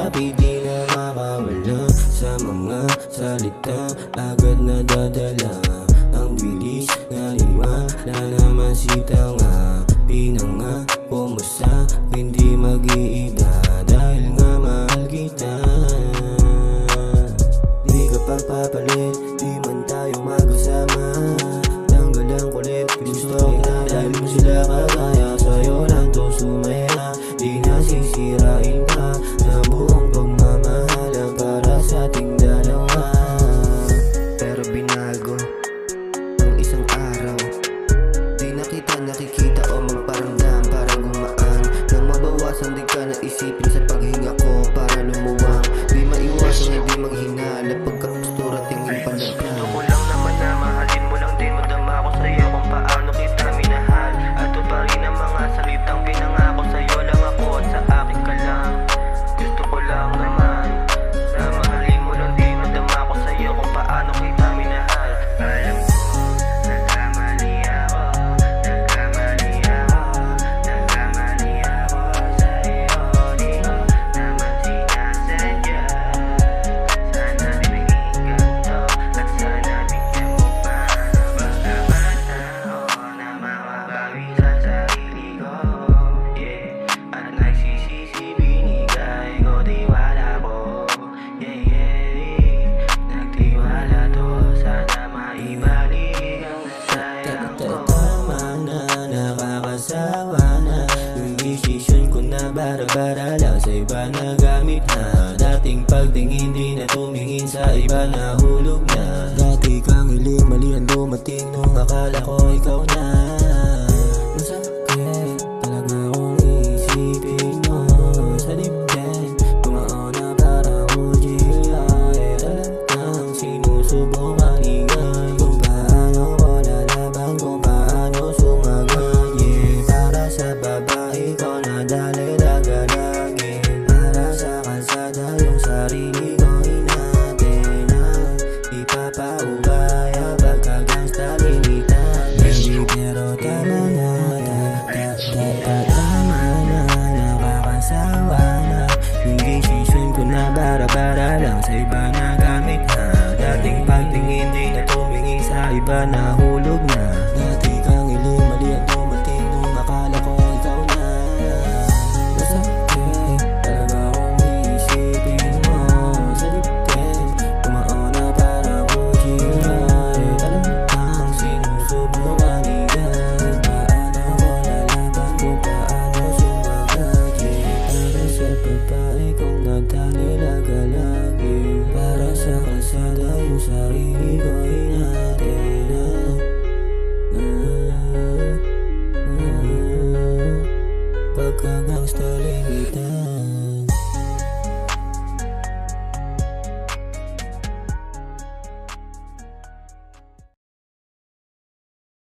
kapit, di na makawala sa mga salita, agad nadadala ang bilis na wala naman si tanga. Pinangako mo sa hindi mag-iiba dahil nga mahal kita. Di ka pagpapalit, di man tayo magkasama. Tanggal ang kulit, gusto kita dahil mo sila kagaya. Sa'yo lang to sumaya, di nasisirain ka na buong pagmamahalan para sa ating dalawa. Pero binago ang isang araw, di na kita nakikita o magparamdam para gumaan. Nang mabawasan di ka naisipin sa paghinga ko para lumuwang. Di maiwasan hindi maghinala pagkapustura tingin pa na ka. Gusto ko lang naman na mahalin mo lang din, madama ko sa'yo kung paano kita minahal. Ato pa rin ang mga salitang pinangako sa'yo lang ako at sa akin ka lang. Gusto ko lang naman na mahalin mo lang din, madama ko sa'yo kung paano kita minahal. Alam ko, nagkamali ako, nagkamali ako, nagkamali ako sa'yo. Di ko naman sinasadya. Sana pinakinggan to at sana bigyan mo pa ng pagkakataon na makabawi sa sarili ko. Yeah, at nagsisisi binigay ko tiwala ko. Yeah, nagtiwala to, sana maibalik ang nasayang ko. Tama na, nakakasawa na yung desisyon ko na bara-bara lang sa iba na gamit na. Dating pagtingin di na tumingin sa iba na hulog na. Dati kang mali ang dumating nung akala ko ikaw na. Masakit talaga kung isipin mo sa dibdib, tumaon na parang ujila. Talagang sinusubukan ingay kung paano ko lalaban, kung paano sumagot. Yeah, para sa babae ko nadalay dagalagin, para sa kalsada yung sarili ko inatin na ipapaubaya pagkagangsta limitan. Baby, pero tama na, tama na, nakakasawa na yung desisyon ko na bara-bara lang sa iba na gamit na. Dating pagtingin di na tumingin sa iba na hulog na. Dati kang mali ang dumating nung akala ko ikaw na. Masakit talaga kung isipin mo sa dibdib, tumaon na parang ujila. Talagang sinusubukan ingay, paano ko lalaban, kung paano sumagot. Yeah, para sa babae kong nagdalila lagi, para sa kalsada yung sarili ko inatin na. Pagkagangsta limitan.